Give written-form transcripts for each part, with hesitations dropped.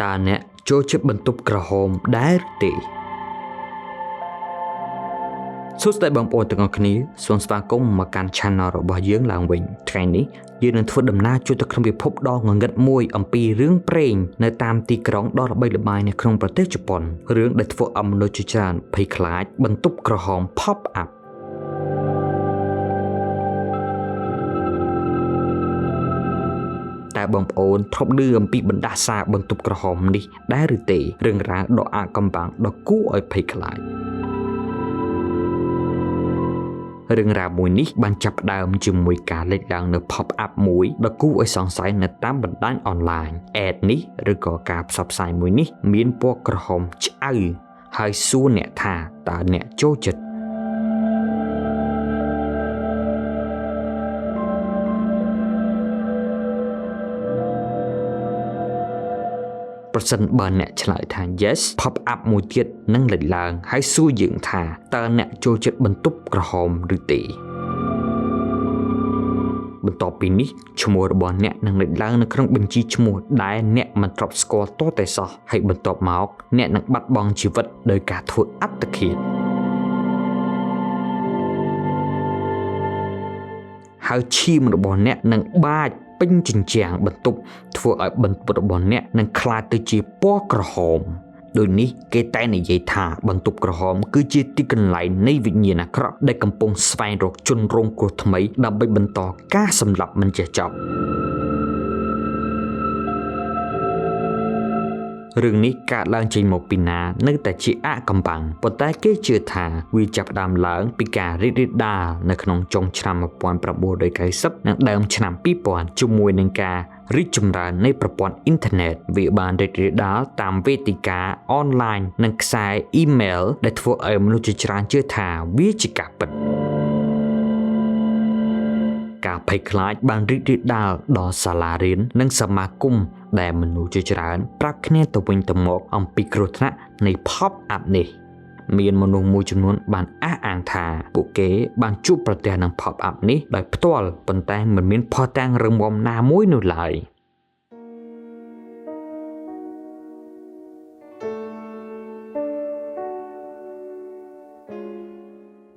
តើអ្នកចូលចិត្តបន្ទប់ក្រហមដែរទេសួស្តីបងប្អូនទាំងអស់គ្នាសូមស្វាគមន៍មកកាន់ Channel របស់យើងឡើងវិញថ្ងៃនេះយើងនឹងធ្វើដំណើរចូលទៅក្នុងពិភពដ៏ងងឹតមួយអំពីរឿងព្រេងនៅតាមទីក្រុងដ៏ល្បីល្បាញនៅក្នុងប្រទេសជប៉ុនរឿងដែលធ្វើឲ្យមនុស្សជាច្រើនភ័យខ្លាចបន្ទប់ក្រហម pop upតែបងប្អូនធ្លាប់ឮអំពីបណ្ដាសាបន្ទប់ក្រហមនេះដែរឬទេរឿងរ៉ាវដ៏អាថ៌កំបាំងដ៏គួរឲ្យភ័យខ្លាចរឿងរ៉ាវមួយនេះបានចាប់ផ្ដើមជាមួយការលេចឡើងនៅ pop up មួយដ៏គួរឲ្យសង្ស័យនៅតាមបណ្ដាញអនឡាញ ad នេះឬក៏ការផ្សព្វផ្សាយមួយនេះមានពណ៌ក្រហមឆ្អៅហើយសួរអ្នកថាតើអ្នកចូលចិត្តប្រសិនបើអ្នកឆ្លើយថា yes pop up មួយទៀតនឹងលេចឡើងហើយសួរយើងថាតើអ្នកចូលចិត្តបន្ទប់ក្រហមឬទេបន្ទាប់ពីនេះឈ្មោះរបស់អ្នកនឹងលេចឡើងនៅក្នុងបញ្ជីឈ្មោះដែលអ្នកមិនធ្លាប់ស្គាល់ទាល់តែសោះហើយបន្ទាប់មកអ្នកនឹងបាត់បង់ជីវិតដោយការធ្វើអត្តឃាតហើយឈាមរបស់អ្នកនឹងបាចពេញជញ្ជាំងបន្ទប់ធ្វើឲ្យបន្ទប់របស់អ្នកនឹងក្លាយទៅជាពណ៌ក្រហមដូចនេះគេតែនិយាយថាបន្ទប់ក្រហមគឺជាទីកន្លែងនៃវិញ្ញាណអាក្រក់ដែលកំពុងស្វែងរកជនរងគ្រោះថ្មីដើម្បីបន្តការសម្លាប់មិនចេះចប់រឿងនេះកើតឡើងចេញមកពីណានៅតែជាអាថ៌កំបាំងប៉ុន្តែគេជឿថាវាចាប់ផ្ដើមឡើងពីការរីករាលដាលនៅក្នុងចុងឆ្នាំ1990និងដើមឆ្នាំ2000ជាមួយនឹងការរីកចម្រើននៃប្រព័ន្ធអ៊ីនធឺណិតវាបានរីករាលដាលតាមវេទិកាអនឡាញនិងខ្សែអ៊ីមែលដែលធ្វើឲ្យមនុស្សជាច្រើនជឿថាវាជាការពិតការភ័យខ្លាចបានរីករាលដាលដល់សាលារៀននិងសមាគមដែលមនុស្សជាច្រើនប្រាប់គ្នាទៅវិញទៅមកអំពីគ្រោះថ្នាក់នៃ pop up នេះមានមនុស្សមួយចំនួនបានអះអាងថាពួកគេបានជួបប្រទះនឹង pop up នេះដោយផ្ទាល់ប៉ុន្តែមិនមានភស្តុតាងរឹងមាំណាមួយនោះឡើយ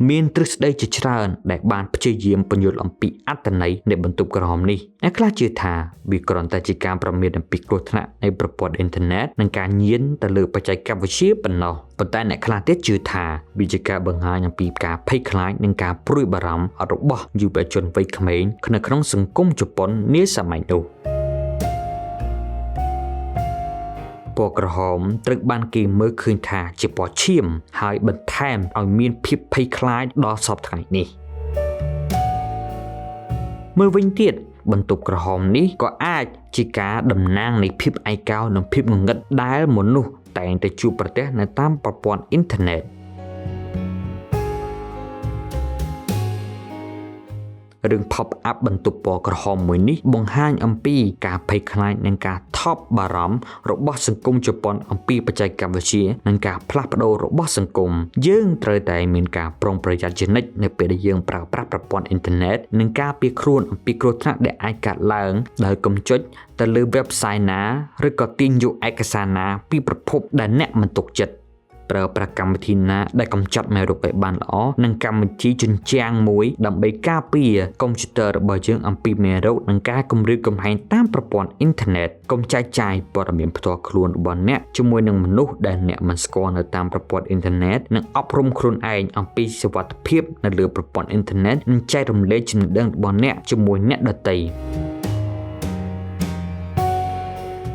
មានទ្រឹស្ដីជាច្រើនដែលបានព្យាយាមពន្យល់អំពីអត្ថន័យនៃបន្ទប់ក្រហមនេះអ្នកខ្លះជឿថាវាគ្រាន់តែជាការប្រមាថអំពីគ្រោះថ្នាក់នៃប្រព័ន្ធអ៊ីនធឺណិតនិងការញៀនទៅលើបច្ចេកវិទ្យាប៉ុណ្ណោះប៉ុន្តែអ្នកខ្លះទៀតជឿថាវាជាការបង្ហាញអំពីការភ័យខ្លាចនិងការព្រួយបារម្ភរបស់យុវជនវ័យក្មេងនៅក្នុងសង្គមជប៉ុននាសម័យនោះពណ៌ក្រហមត្រូវបានគេមើលឃើញថាជាពណ៌ឈាមហើយបន្ថែមឲ្យមានភាពភ័យខ្លាចដល់សពថ្ងៃនេះមើលវិញទៀតបន្ទប់ក្រហមនេះក៏អាចជាការតំណាងនៃភាពឯកោនិងភាពងងឹតដែលមនុស្សតែងតែជួបប្រទះនៅតាមប្រព័ន្ធអ៊ីនធឺណិតរឿង pop up បន្ទប់ពណ៌ក្រហមមួយនេះបង្ហាញអំពីការភ័យខ្លាចនិងការថប់បារម្ភរបស់សង្គមជប៉ុនអំពីបច្ចេកវិទ្យានិងការផ្លាស់ប្ដូររបស់សង្គមយើងត្រូវតែមានការប្រុងប្រយ័ត្នជានិច្ចនៅពេលដែលយើងប្រើប្រាស់ប្រព័ន្ធអ៊ីនធឺណិតនិងការពារខ្លួនអំពីគ្រោះថ្នាក់ដែលអាចកើតឡើងដោយកុំចុចទៅលើ website ណាឬក៏ទាញយកឯកសារណាពីប្រភពដែលអ្នកមិនទុកចិត្តប្រើប្រាស់កម្មវិធីណាដែលកម្ចាត់មេរោគឲ្យបានល្អនិងកម្មវិធីជញ្ជាំងមួយដើម្បីការពារកុំព្យូទ័ររបស់យើងអំពីមេរោគនិងការគំរាមកំហែងតាមប្រព័ន្ធអ៊ីនធឺណិតកុំចែកចាយព័ត៌មានផ្ទាល់ខ្លួនរបស់អ្នកជាមួយនឹងមនុស្សដែលអ្នកមិនស្គាល់នៅតាមប្រព័ន្ធអ៊ីនធឺណិតនិងអប់រំខ្លួនឯងអំពីសុវត្ថិភាពនៅលើប្រព័ន្ធអ៊ីនធឺណិតនិងចែករំលែកចំណេះដឹងរបស់អ្នកជាមួយអ្នកដទៃ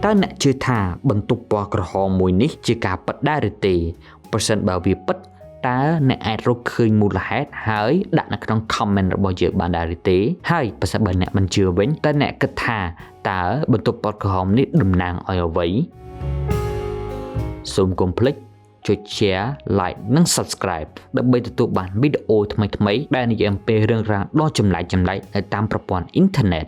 តើអ្នកជឿថាបន្ទប់ពណ៌ក្រហមមួយនេះជាការពិតដែរឬទេប្រសិនបើវាពិតតើអ្នកអាចរកឃើញមូលហេតុហើយដាក់នៅក្នុង comment របស់យើងបានដែរឬទេហើយប្រសិនបើអ្នកមិនជឿវិញតើអ្នកគិតថាតើបន្ទប់ពណ៌ក្រហមនេះតំណាងឲ្យអ្វីសូមកុំភ្លេចចុច share like និង subscribe ដើម្បីទទួលបានវីដេអូថ្មីៗដែលនិយាយអំពីរឿងរ៉ាវដ៏ចម្លែកៗនៅតាមប្រព័ន្ធអ៊ីនធឺណិត